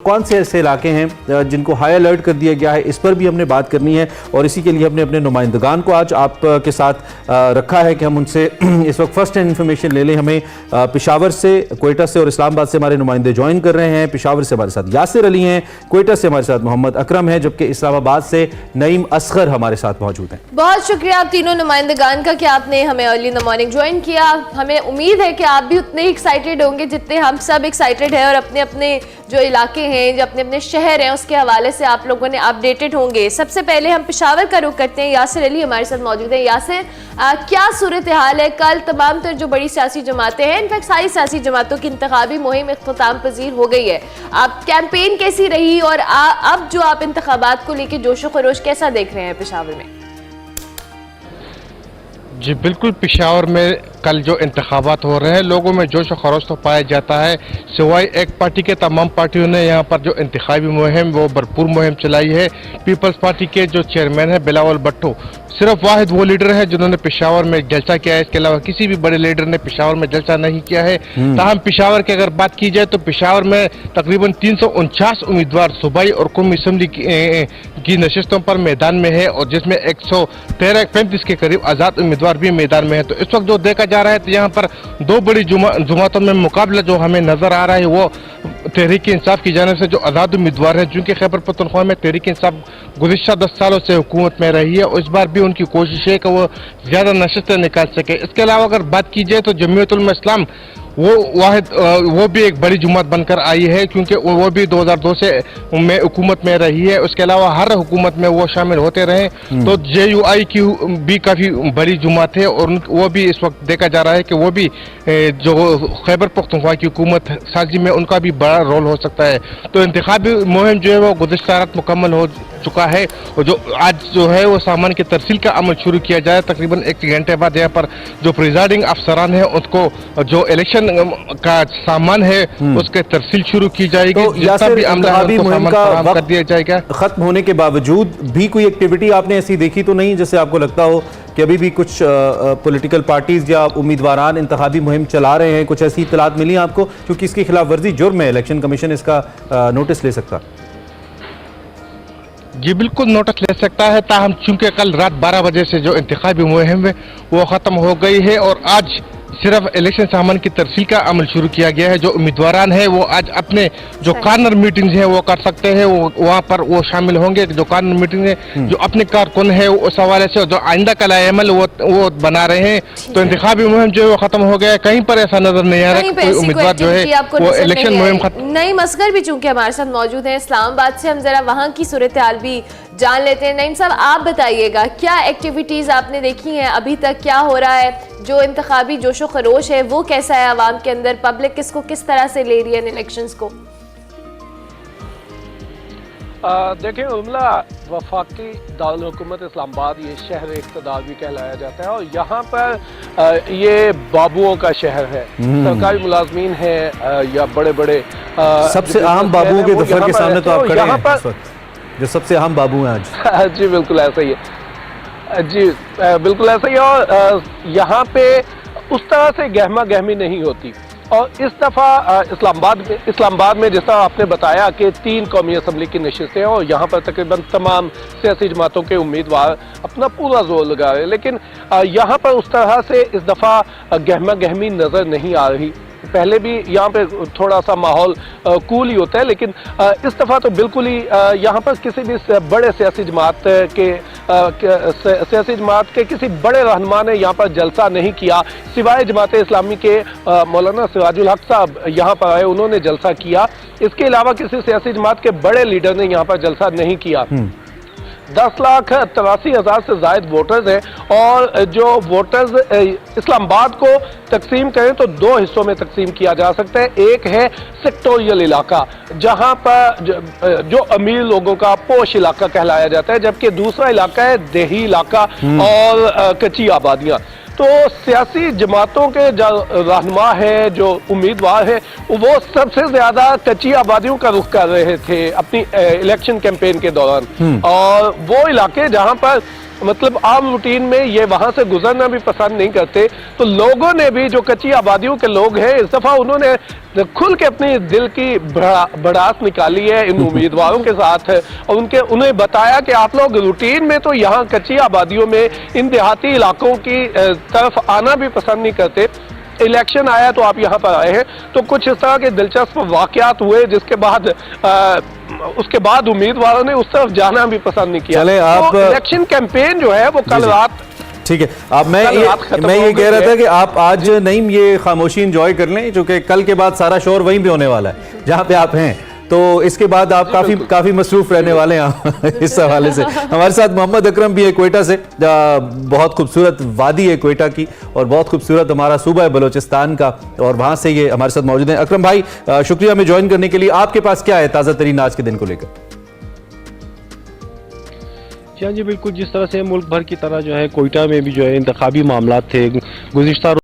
कौन से ऐसे इलाके हैं जिनको हाई अलर्ट कर दिया गया है, इस पर भी हमने बात करनी है। और इसी के लिए हमने अपने नुमाइंदगान को आज आपके साथ रखा है कि हम उनसे इस वक्त फर्स्ट हैंड इन्फॉर्मेशन ले लें। हमें पेशावर से, क्वेटा से और इस्लामाबाद से हमारे नुमाइंदे ज्वाइन कर रहे हैं। पेशावर से हमारे साथ यासिर अली हैं, क्वेटा से हमारे साथ मोहम्मद अकरम है, जबकि इस्लामाबाद से नईम असगर हमारे साथ मौजूद हैं। बहुत शुक्रिया आप तीनों नुमाइंदगान का कि आपने हमें early in the morning join किया। हमें उम्मीद है कि आप भी उतने ही एक्साइटेड होंगे जितने हम सब एक्साइटेड हैं, और अपने अपने जो इलाके हैं, जो अपने अपने शहर हैं, उसके हवाले से आप लोगों ने अपडेटेड होंगे। सबसे पहले हम पेशावर का रुख करते हैं। यासिर अली हमारे साथ मौजूद है। यासिर, क्या सूरत हाल है? कल तमाम तर जो बड़ी सियासी जमातें हैं, इनफैक्ट सारी सियासी जमातों की इंतखाबी मुहिम इख्तिताम पजीर हो गई है। आप कैंपेन कैसी रही, और अब जो आप इंतखाबात को लेकर जोशो खरोश कैसा देख रहे हैं पेशावर में? जी बिल्कुल, पेशावर में कल जो इंतखाबात हो रहे हैं, लोगों में जोश और खरोश तो पाया जाता है। सिवाय एक पार्टी के तमाम पार्टियों ने यहाँ पर जो इंतखाबी मुहिम वो भरपूर मुहिम चलाई है। पीपल्स पार्टी के जो चेयरमैन है बिलावल भुट्टो सिर्फ वाहिद वो लीडर है जिन्होंने पेशावर में जलसा किया है। इसके अलावा किसी भी बड़े लीडर ने पेशावर में जलसा नहीं किया है। ताहम पेशावर की अगर बात की जाए तो पेशावर में तकरीबन 349 उम्मीदवार सूबाई और कौमी असम्बली की नशिस्तों पर मैदान में है, और जिसमें 135 के करीब आज़ाद उम्मीदवार भी मैदान में है। तो इस वक्त जो देखा जा रहा है तो यहाँ पर दो बड़ी जुमातों में मुकाबला जो हमें नजर आ रहा है वो तहरीक इंसाफ की जानिब से जो आज़ाद उम्मीदवार है, जिनके खैबर पख्तूनख्वा में तहरीक इंसाफ गुज़िश्ता 10 सालों से हुकूमत में रही है, और इस बार भी उनकी कोशिश है कि वो ज़्यादा नशिस्तें निकाल सके। इसके अलावा अगर बात की जाए तो जमीयत उलमा इस्लाम वो भी एक बड़ी जुमात बनकर आई है, क्योंकि वो भी 2002 से में हुकूमत में रही है। उसके अलावा हर हुकूमत में वो शामिल होते रहे। तो JUI की भी काफ़ी बड़ी जुमात है, और वो भी इस वक्त देखा जा रहा है कि वो भी जो खैबर पख्तूनख्वा की हुकूमत साजी में उनका भी बड़ा रोल हो सकता है। तो इंतखाबी मुहिम जो है वो गुज़िश्ता रात मुकम्मल हो चुका है, और जो आज जो है वो सामान की तरसील का अमल शुरू किया जाए। तकरीबन 1 घंटे बाद यहाँ पर जो प्रिजाइडिंग अफसरान है उसको जो इलेक्शन का सामान है उसके तरसील शुरू की जाएगी। तो कर दिया जाएगा। खत्म होने के बावजूद भी कोई एक्टिविटी आपने ऐसी देखी तो नहीं जैसे आपको लगता हो कि अभी भी कुछ पॉलिटिकल पार्टीज या उम्मीदवारान इंतखाबी मुहिम चला रहे हैं? कुछ ऐसी इत्तलात मिली आपको? क्योंकि इसकी खिलाफ वर्जी जुर्म है, इलेक्शन कमीशन इसका नोटिस ले सकता। जी बिल्कुल नोटिस ले सकता है। ताहम चूंकि कल रात 12 बजे से जो इंतखाबी मुहिम है वो ख़त्म हो गई है, और आज सिर्फ इलेक्शन सामान की तरसील का अमल शुरू किया गया है। जो उम्मीदवारान है वो आज अपने जो कॉर्नर मीटिंग्स हैं वो कर सकते हैं, वो वहाँ पर वो शामिल होंगे। जो कॉर्नर मीटिंग है, जो अपने कारकुन है उस हवाले से जो आइंदा का अमल वो बना रहे हैं। तो इंतखाबी मुहिम जो है वो खत्म हो गया है। कहीं पर ऐसा नजर नहीं आ रहा है कोई उम्मीदवार जो है वो इलेक्शन मुहिम खत्म। नईम असगर भी चूंकि हमारे साथ मौजूद है इस्लामाबाद से, हम जरा वहाँ की सूरत हाल भी जान लेते हैं। नईम साहब, आप बताइएगा क्या एक्टिविटीज आपने देखी हैं अभी तक, क्या हो रहा है? जो इंतखाबी जोशो खरोश है वो कैसा है आवाम के अंदर? पब्लिक किसको किस तरह से ले रही है इन इलेक्शंस को? देखिए उर्मिला, वफाकी दारुल हुकूमत इस्लामाबाद ये शहर इक़्तिदार भी कहलाया जाता है, और यहाँ पर ये बाबुओं का शहर है। सरकारी मुलाजमीन है या बड़े बड़े सबसे अहम बाबुओं के दफ्तर के सामने तो आप खड़े हैं इस वक्त, जो सबसे अहम बाबू हैं आज। जी बिल्कुल ऐसा ही है। जी बिल्कुल ऐसा ही है। और यहाँ पे उस तरह से गहमा गहमी नहीं होती। और इस दफ़ा इस्लामाबाद में जिस तरह आपने बताया कि 3 कौमी असम्बली की नशिस्तें हैं, और यहाँ पर तकरीबन तमाम सियासी जमातों के उम्मीदवार अपना पूरा जोर लगा रहे हैं, लेकिन यहाँ पर उस तरह से इस दफ़ा गहमा गहमी नज़र नहीं आ रही। पहले भी यहाँ पे थोड़ा सा माहौल कूल ही होता है, लेकिन इस दफ़ा तो बिल्कुल ही यहाँ पर किसी भी बड़े सियासी जमात के किसी बड़े रहनुमा ने यहाँ पर जलसा नहीं किया, सिवाय जमात इस्लामी के मौलाना सिराजुल हक साहब यहाँ पर आए, उन्होंने जलसा किया। इसके अलावा किसी सियासी जमात के बड़े लीडर ने यहाँ पर जलसा नहीं किया। 10,83,000 से ज़ायद वोटर्स हैं, और जो वोटर्स इस्लामाबाद को तकसीम करें तो 2 हिस्सों में तकसीम किया जा सकता है। एक है सेक्टोरियल इलाका, जहां पर जो अमीर लोगों का पोश इलाका कहलाया जाता है, जबकि दूसरा इलाका है देही इलाका और कच्ची आबादियां। तो सियासी जमातों के जो रहनुमा है, जो उम्मीदवार है, वो सबसे ज्यादा कच्ची आबादियों का रुख कर रहे थे अपनी इलेक्शन कैंपेन के दौरान। और वो इलाके जहां पर मतलब आम रूटीन में ये वहां से गुजरना भी पसंद नहीं करते। तो लोगों ने भी, जो कच्ची आबादियों के लोग हैं, इस दफा उन्होंने खुल के अपनी दिल की भड़ास निकाली है इन उम्मीदवारों के साथ और उन्हें बताया कि आप लोग रूटीन में तो यहाँ कच्ची आबादियों में इन देहाती इलाकों की तरफ आना भी पसंद नहीं करते, इलेक्शन आया तो आप यहाँ पर आए हैं। तो कुछ इस तरह के दिलचस्प वाकयात हुए जिसके बाद उसके बाद उम्मीदवारों ने उस तरफ जाना भी पसंद नहीं किया। चले आप तो इलेक्शन कैंपेन जो है वो कल रात, ठीक है। अब मैं ये कह रहा था कि आप आज नईम ये खामोशी एंजॉय कर लें, क्योंकि कल के बाद सारा शोर वहीं पे होने वाला है जहां पे आप हैं, तो इसके बाद आप काफी मसरूफ रहने वाले हैं इस हवाले से। हमारे साथ मोहम्मद अकरम भी है क्वेटा से, बहुत खूबसूरत वादी है क्वेटा की और बहुत खूबसूरत हमारा सूबा है बलोचिस्तान का, और वहां से ये हमारे साथ मौजूद हैं। अकरम भाई, शुक्रिया हमें ज्वाइन करने के लिए। आपके पास क्या है ताज़ा तरीन आज के दिन को लेकर? जी बिल्कुल, जिस तरह से मुल्क भर की तरह जो है कोयटा में भी जो है इंतखाबी मामला थे, गुज़िश्ता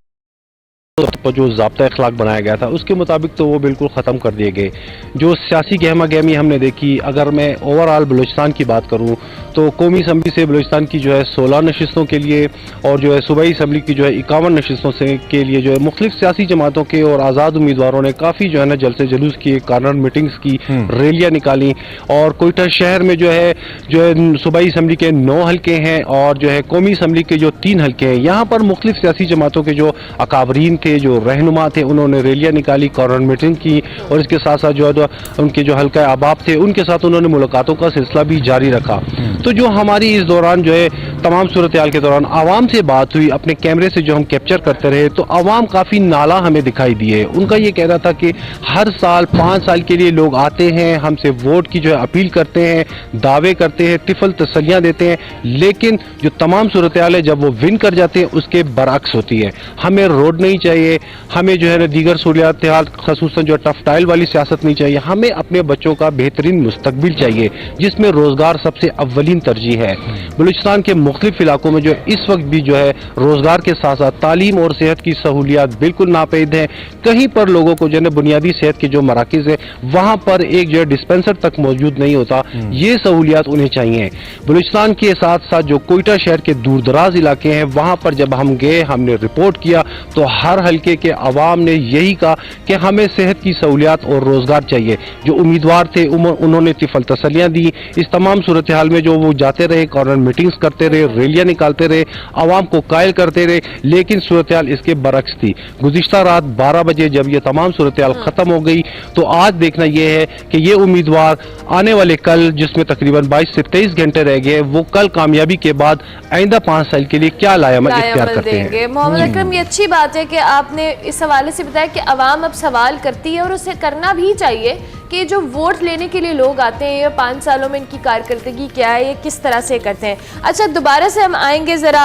पर जो ज़ाब्ता अखलाक बनाया गया था उसके मुताबिक तो वो बिल्कुल ख़त्म कर दिए गए। जो सियासी गहमा गहमी हमने देखी, अगर मैं ओवरऑल बलूचिस्तान की बात करूं तो कौमी असम्बली से बलूचिस्तान की जो है 16 नशिस्तों के लिए और जो है सूबाई असम्बली की जो है 51 नशिस्तों से के लिए जो है मुख्तलिफ सियासी जमातों के और आज़ाद उम्मीदवारों ने काफ़ी जो है ना जलसे जुलूस किए, कार्नर मीटिंग्स की, रैलियाँ निकाली। और कोयटा शहर में जो है सूबाई असम्बली के 9 हल्के हैं और जो है कौमी असम्बली के जो 3 हल्के हैं, यहाँ पर मुख्तलिफ सियासी जमातों के जो अकाबरीन थे, जो रहनुमा थे, उन्होंने रैलियाँ निकाली, कार्नर मीटिंग की और इसके साथ साथ जो है उनके जो हल्का अहबाब थे उनके साथ उन्होंने मुलाकातों का सिलसिला भी जारी रखा। तो जो हमारी इस दौरान जो है तमाम सूरत हाल के दौरान आवाम से बात हुई, अपने कैमरे से जो हम कैप्चर करते रहे, तो आवाम काफ़ी नाला हमें दिखाई दिए। उनका ये कहना था कि हर साल 5 साल के लिए लोग आते हैं, हमसे वोट की जो है अपील करते हैं, दावे करते हैं, तिफल तसलियाँ देते हैं, लेकिन जो तमाम सूरत हाल है जब वो विन कर जाते हैं उसके बरअक्स होती है। हमें रोड नहीं चाहिए, हमें जो है ना दीगर सहूलियात ख़ुसूसन जो टफ टाइल वाली सियासत नहीं चाहिए, हमें अपने बच्चों का बेहतरीन मुस्तकबिल चाहिए जिसमें रोज़गार सबसे अव्वलीन तरजीह है। बलूचिस्तान के मुख्तलिफ इलाकों में जो इस वक्त भी जो है रोज़गार के साथ साथ तालीम और सेहत की सहूलियात बिल्कुल नापैद हैं। कहीं पर लोगों को जो है बुनियादी सेहत के जो मराकज़ है वहाँ पर एक जो है डिस्पेंसर तक मौजूद नहीं होता, ये सहूलियात उन्हें चाहिए। बलूचिस्तान के साथ साथ जो कोयटा शहर के दूर दराज इलाके हैं वहाँ पर जब हम गए, हमने रिपोर्ट किया तो हर हल्के के अवाम ने यही कहा कि हमें सेहत की सहूलियात और रोज़गार चाहिए। जो उम्मीदवार थे उन्होंने तिफल तसलियाँ दी। इस तमाम सूरत हाल में जो वो जाते रहे, कॉर्नर मीटिंग्स करते रहे, रैलियाँ निकालते रहे, आवाम को कायल करते रहे, लेकिन सूरत हाल इसके बरक्स थी। गुज़िश्ता रात 12 बजे जब ये तमाम सूरत हाल ख़त्म हो गई तो आज देखना यह है कि ये उम्मीदवार आने वाले कल, जिसमें तकरीबन 22 से 23 घंटे रह गए, वो कल कामयाबी के बाद आइंदा 5 साल के लिए क्या लायामल इख्तियार करते हैं। मोहम्मद अकरम, ये अच्छी बात है कि आपने इस हवाले से बताया कि अवाम अब सवाल करती है और उसे करना भी चाहिए कि जो वोट लेने के लिए लोग आते हैं, ये 5 सालों में इनकी कारकर्दगी क्या है, ये किस तरह से करते हैं। अच्छा, दोबारा से हम आएंगे ज़रा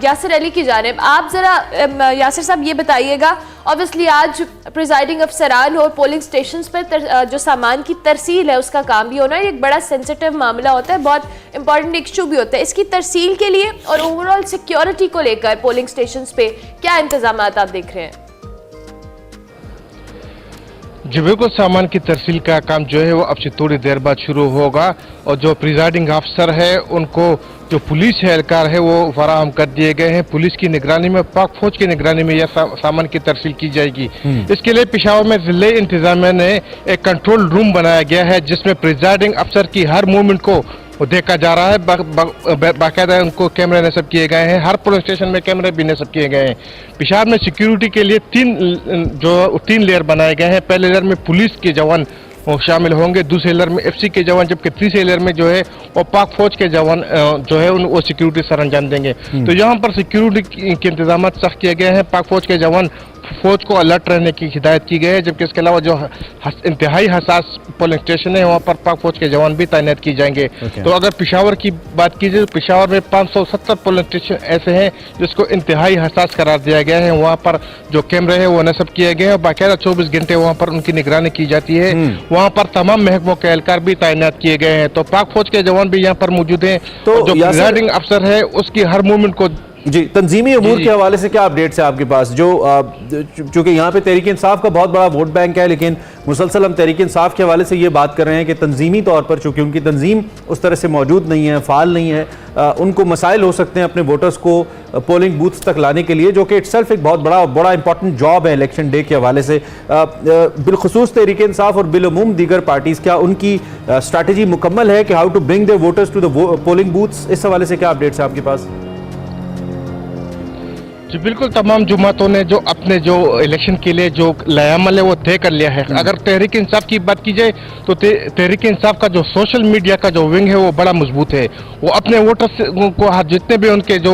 यासिर अली की जानिब। आप ज़रा यासिर साहब ये बताइएगा, ऑब्वियसली आज प्रिजाइडिंग अफसरान और पोलिंग स्टेशन पर जो सामान की तरसील है उसका काम भी होना है, एक बड़ा सेंसिटिव मामला होता है, बहुत इंपॉर्टेंट इशू भी होता है। इसकी तरसील के लिए और ओवरऑल सिक्योरिटी को लेकर पोलिंग स्टेशन पे क्या इंतजाम आप देख रहे हैं? जी बिल्कुल, सामान की तरसील का काम जो है वो अब से थोड़ी देर बाद शुरू होगा और जो प्रिजाइडिंग अफसर है उनको जो पुलिस एहलकार है वो फराहम कर दिए गए हैं। पुलिस की निगरानी में, पाक फौज की निगरानी में यह सामान की तरसील की जाएगी। इसके लिए पेशावर में जिले इंतजामिया ने एक कंट्रोल रूम बनाया गया है जिसमें प्रिजाइडिंग अफसर की हर मूवमेंट को देखा जा रहा है। बाकायदा उनको कैमरे नस्ब किए गए हैं, हर पुलिस स्टेशन में कैमरे भी नस्ब किए गए हैं। पेशावर में सिक्योरिटी के लिए 3 लेयर बनाए गए हैं। पहले लेयर में पुलिस के जवान वो शामिल होंगे, दूसरे लेयर में FC के जवान, जबकि तीसरे लेयर में जो है वो पाक फौज के जवान जो है वो सिक्योरिटी सर अंजाम देंगे। तो यहाँ पर सिक्योरिटी के इंतजाम सख्त किए गए हैं। पाक फौज के जवान फौज को अलर्ट रहने की हिदायत की गई है, जबकि इसके अलावा जो इंतहाई हसास पोलिंग स्टेशन है वहाँ पर पाक फौज के जवान भी तैनात किए जाएंगे। तो अगर पेशावर की बात की जाए तो पेशावर में 570 पोलिंग स्टेशन ऐसे हैं जिसको इंतहाई हसास करार दिया गया है। वहाँ पर जो कैमरे हैं वो नस्ब किए गए हैं और बाकायदा 24 घंटे वहाँ पर उनकी निगरानी की जाती है। वहाँ पर तमाम महकमों के एहलकार भी तैनात किए गए हैं। तो पाक फौज के जवान भी यहाँ पर मौजूद हैं। तो जो प्रिजाइडिंग अफसर है उसकी हर मूवमेंट को जी, तंजीमी अमूर के हवाले से क्या अपडेट्स है आपके पास? जो चूंकि यहाँ पे तहरीक इंसाफ का बहुत बड़ा वोट बैंक है, लेकिन मुसलसल हम तहरीक इंसाफ के हवाले से ये बात कर रहे हैं कि तंजीमी तौर पर चूंकि उनकी तंजीम उस तरह से मौजूद नहीं है, फाल नहीं है, उनको मसाइल हो सकते हैं अपने वोटर्स को पोलिंग बूथ्स तक लाने के लिए, जो कि इटसेल्फ एक बहुत बड़ा इंपॉर्टेंट जॉब है इलेक्शन डे के हवाले से। बिलखुसूस तहरीक इंसाफ और बिलअमूम दीगर पार्टीज़, क्या उनकी स्ट्रैटेजी मुकम्मल है कि how to bring their voters to the polling booths? इस हवाले से क्या अपडेट्स है आपके पास? जी बिल्कुल, तमाम जमातों ने जो अपने जो इलेक्शन के लिए जो लायामल है वो तय कर लिया है। अगर तहरीक इंसाफ की बात की जाए तो तहरीक इंसाफ का जो सोशल मीडिया का जो विंग है वो बड़ा मजबूत है। वो अपने वोटर्स को जितने भी उनके जो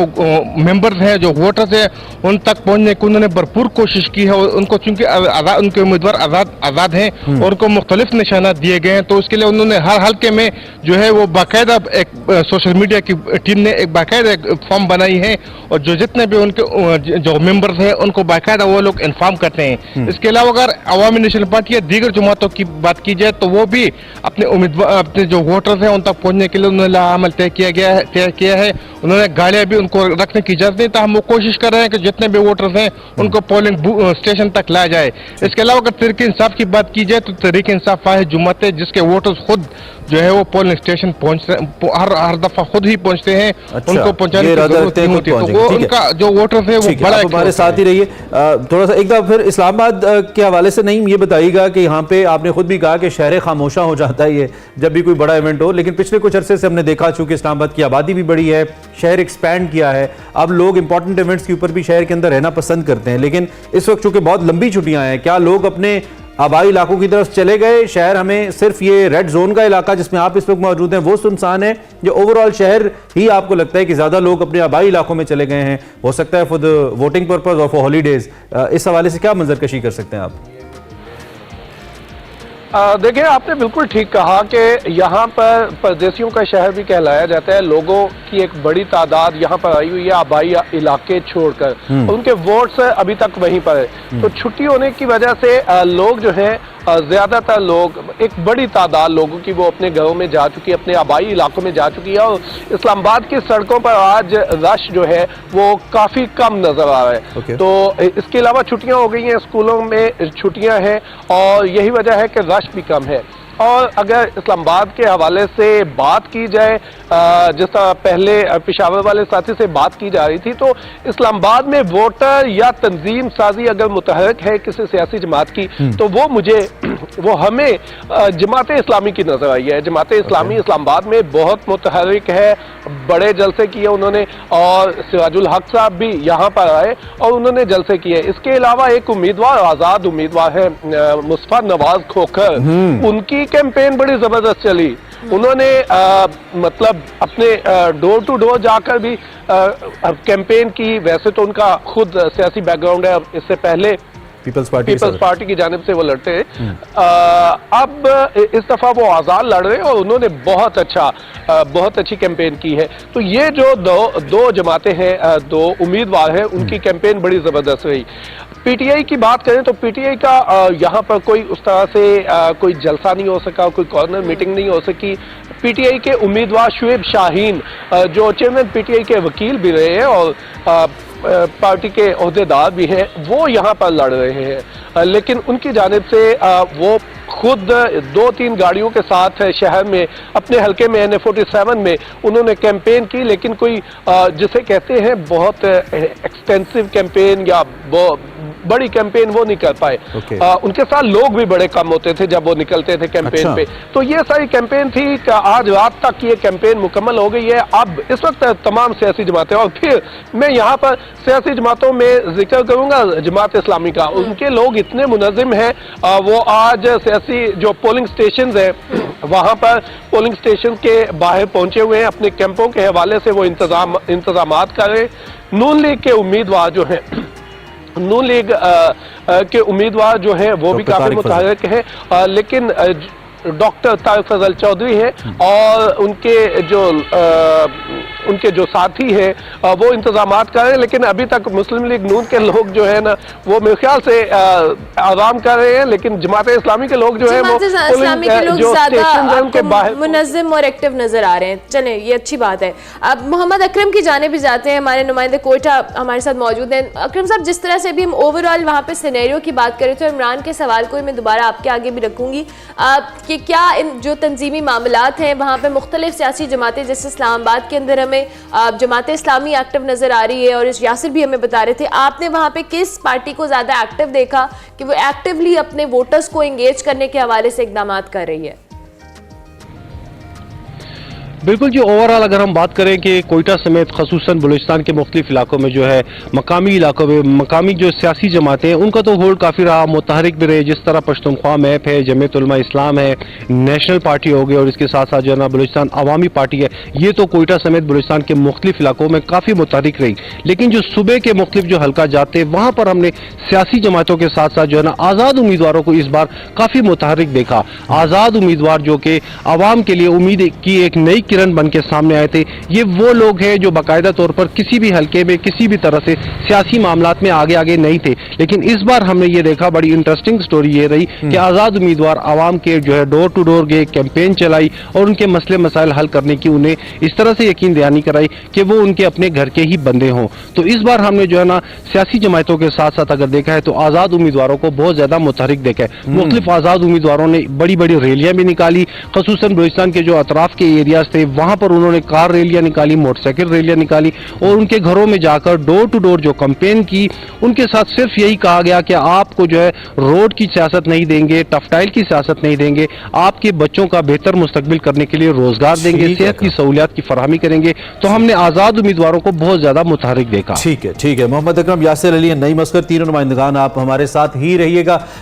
मेंबर्स हैं, जो वोटर्स हैं, उन तक पहुंचने की उन्होंने भरपूर कोशिश की है। उनको चूंकि उनके उम्मीदवार आज़ाद हैं और उनको मुख्तलिफ निशाना दिए गए हैं, तो उसके लिए उन्होंने हर हल्के में जो है वो बाकायदा एक सोशल मीडिया की टीम ने एक बाकायदा फॉर्म बनाई है, और जो जितने भी उनके जो मेंबर्स हैं उनको बाकायदा वो लोग इन्फॉर्म करते हैं। इसके अलावा अगर अवामी नेशनल पार्टी या दीगर जमातों की बात की जाए तो वो भी अपने उम्मीदवार, अपने जो वोटर्स हैं उन तक पहुंचने के लिए उन्होंने अमल तय किया है। उन्होंने गाड़ियां भी उनको रखने की इजाजत नहीं, तो हम वो कोशिश कर रहे हैं कि जितने भी वोटर्स हैं उनको पोलिंग स्टेशन तक लाया जाए। इसके अलावा अगर तहरीक इंसाफ की बात की जाए तो तहरीक इंसाफ वाहिद जमात है जिसके वोटर्स खुद जो है वो पोलिंग स्टेशन हर दफा खुद ही पहुंचते हैं। उनको पहुंचाने की जरूरत नहीं होती, तो वो उनका जो वोटर्स है वो बड़ा हमारे साथ ही रहिए। थोड़ा सा एक बार फिर इस्लामाबाद के हवाले से नहीं, ये बताइएगा कि यहाँ पे आपने खुद भी कहा कि शहर खामोशा हो जाता है ये जब भी कोई बड़ा इवेंट हो, लेकिन पिछले कुछ अरसे से हमने देखा चूंकि इस्लामाबाद की आबादी भी बड़ी है, शहर एक्सपैंड किया है, अब लोग इंपॉर्टेंट इवेंट्स के ऊपर भी शहर के अंदर रहना पसंद करते हैं। लेकिन इस वक्त चूंकि बहुत लंबी छुट्टियां हैं, क्या लोग अपने आबाई इलाकों की तरफ चले गए? शहर हमें सिर्फ ये रेड जोन का इलाका जिसमें आप इस वक्त मौजूद हैं वो सुनसान है, जो ओवरऑल शहर ही आपको लगता है कि ज्यादा लोग अपने आबाई इलाकों में चले गए हैं? हो सकता है फॉर द वोटिंग पर्पज और फॉर हॉलीडेज। इस हवाले से क्या मंजरकशी कर सकते हैं आप? देखिए, आपने बिल्कुल ठीक कहा कि यहाँ पर परदेशियों का शहर भी कहलाया जाता है। लोगों की एक बड़ी तादाद यहाँ पर आई हुई है आबाई इलाके छोड़कर, उनके वोट्स अभी तक वहीं पर है। तो छुट्टी होने की वजह से लोग जो हैं, ज्यादातर लोग, एक बड़ी तादाद लोगों की वो अपने घरों में जा चुकी है, अपने आबाई इलाकों में जा चुकी है, और इस्लामाबाद की सड़कों पर आज रश जो है वो काफी कम नजर आ रहा है। तो इसके अलावा छुट्टियां हो गई हैं, स्कूलों में छुट्टियां हैं, और यही वजह है कि रश भी कम है। और अगर इस्लामाबाद के हवाले से बात की जाए, जिस तरह पहले पेशावर वाले साथी से बात की जा रही थी, तो इस्लामाबाद में वोटर या तंजीम साजी अगर मुतहरक है किसी सियासी जमात की, तो वो हमें जमात इस्लामी की नजर आई है। जमात इस्लामी इस्लामाबाद में बहुत मुतहरक है, बड़े जलसे किए उन्होंने, और सिराजुल हक साहब भी यहाँ पर आए और उन्होंने जलसे किए। इसके अलावा एक उम्मीदवार, आजाद उम्मीदवार है मुस्तफा नवाज खोखर, उनकी कैंपेन बड़ी जबरदस्त चली। उन्होंने मतलब अपने डोर टू डोर जाकर भी कैंपेन की। वैसे तो उनका खुद सियासी बैकग्राउंड है, इससे पहले पीपल्स पार्टी की जानिब से वो लड़ते हैं। अब इस दफा वो आजाद लड़ रहे हैं और उन्होंने बहुत अच्छी कैंपेन की है। तो ये जो दो जमातें हैं, दो उम्मीदवार हैं, उनकी कैंपेन बड़ी जबरदस्त रही। पीटीआई की बात करें तो पीटीआई का यहाँ पर कोई उस तरह से कोई जलसा नहीं हो सका, कोई कॉर्नर मीटिंग नहीं हो सकी। पीटीआई के उम्मीदवार शुएब शाहीन, जो चेयरमैन पीटीआई के वकील भी रहे हैं और पार्टी के ओहदेदार भी हैं, वो यहाँ पर लड़ रहे हैं। लेकिन उनकी जानिब से वो खुद 2-3 गाड़ियों के साथ शहर में अपने हल्के में NA-47 में उन्होंने कैंपेन की, लेकिन कोई जिसे कहते हैं बहुत एक्सटेंसिव कैंपेन या बड़ी कैंपेन वो नहीं कर पाए। उनके साथ लोग भी बड़े कम होते थे जब वो निकलते थे कैंपेन पे। तो ये सारी कैंपेन थी कि आज रात तक ये कैंपेन मुकम्मल हो गई है। अब इस वक्त तमाम सियासी जमातें, और फिर मैं यहाँ पर सियासी जमातों में जिक्र करूंगा जमात इस्लामी का, उनके लोग इतने मुनज़्ज़िम हैं। वो आज सियासी जो पोलिंग स्टेशन है वहां पर पोलिंग स्टेशन के बाहर पहुंचे हुए हैं, अपने कैंपों के हवाले से वो इंतजामात कर रहे हैं। नून लीग के उम्मीदवार जो हैं, नून लीग के उम्मीदवार जो हैं वो भी काफी मुतहरक हैं, लेकिन डॉक्टर तारिक फजल चौधरी हैं और उनके जो साथी हैं वो इंतजामात कर रहे हैं, लेकिन अभी तक मुस्लिम लीग नून के लोग जो है ना वो मेरे ख्याल से आराम कर रहे हैं, लेकिन जमात इस्लामी के लोग जो है वो इस्लामी के लोग जो ज्यादा स्टेशन है उनके बाहर मुनज़्ज़म और एक्टिव नजर आ रहे हैं। चलें, ये अच्छी बात है। अब मोहम्मद अकरम की जाने भी जाते हैं, हमारे नुमाइंदे कोयटा हमारे साथ मौजूद हैं। अकरम साहब, जिस तरह से भी हम ओवरऑल वहाँ पे सिनेरियो की बात करें तो इमरान के सवाल को मैं दोबारा आपके आगे भी रखूंगी कि क्या इन जो तंजीमी मामलात हैं वहाँ पे मुख्तलिफ सियासी जमातें, जैसे इस्लामाबाद के अंदर हमें जमात इस्लामी एक्टिव नज़र आ रही है और इस यासिर भी हमें बता रहे थे, आपने वहाँ पे किस पार्टी को ज़्यादा एक्टिव देखा कि वो एक्टिवली अपने वोटर्स को इंगेज करने के हवाले से इकदाम कर रही है? बिल्कुल जी, ओवरऑल अगर हम बात करें कि कोयटा समेत खसूसन बलूचिस्तान के मुख्तलिफ इलाकों में जो है मकामी इलाकों में मकामी जो सियासी जमातें हैं उनका तो होल्ड काफ़ी रहा, मुतहरिक भी रहे। जिस तरह पश्तूनख्वा मैप है, जमीयत उलमा इस्लाम है, नेशनल पार्टी हो गई और इसके साथ साथ जो है ना बलूचिस्तान अवामी पार्टी है, ये तो कोयटा समेत बलूचिस्तान के मुख्तलिफ इलाकों में काफ़ी मुतहरिक रही। लेकिन जो सूबे के मुख्तलिफ जो हल्का जाते वहाँ पर हमने सियासी जमातों के साथ साथ जो है ना आज़ाद उम्मीदवारों को इस बार काफ़ी मुतहरिक देखा। आज़ाद उम्मीदवार जो कि आवाम के लिए उम्मीद की एक नई किरण बन के सामने आए थे, ये वो लोग हैं जो बाकायदा तौर पर किसी भी हल्के में किसी भी तरह से सियासी मामलात में आगे आगे नहीं थे। लेकिन इस बार हमने ये देखा, बड़ी इंटरेस्टिंग स्टोरी ये रही कि आज़ाद उम्मीदवार आवाम के जो है डोर टू डोर गए, कैंपेन चलाई और उनके मसले मसाइल हल करने की उन्हें इस तरह से यकीन दहानी कराई कि वो उनके अपने घर के ही बंदे हों। तो इस बार हमने जो है ना सियासी जमातों के साथ साथ अगर देखा है तो आज़ाद उम्मीदवारों को बहुत ज्यादा मुतहरिक देखा है। मुख्तलिफ आज़ाद उम्मीदवारों ने बड़ी बड़ी रैलियां भी निकाली, खसूसन बलूचिस्तान के जो अतराफ के एरियाज थे वहां पर उन्होंने कार रैलियां निकाली, मोटरसाइकिल रैलियां निकाली और उनके घरों में जाकर डोर टू डोर जो कैंपेन की, उनके साथ सिर्फ यही कहा गया कि आपको जो है रोड की सियासत नहीं देंगे, टफटाइल की सियासत नहीं देंगे, आपके बच्चों का बेहतर मुस्तकबिल करने के लिए रोजगार देंगे, सेहत की सहूलियात की फराहमी करेंगे। तो हमने आज़ाद उम्मीदवारों को बहुत ज्यादा मुतहरिक देखा। ठीक है, ठीक है। मोहम्मद अकरम, यासिर अली, नई मस्कर, तीनों नुमाइंदगान आप हमारे साथ ही रहिएगा।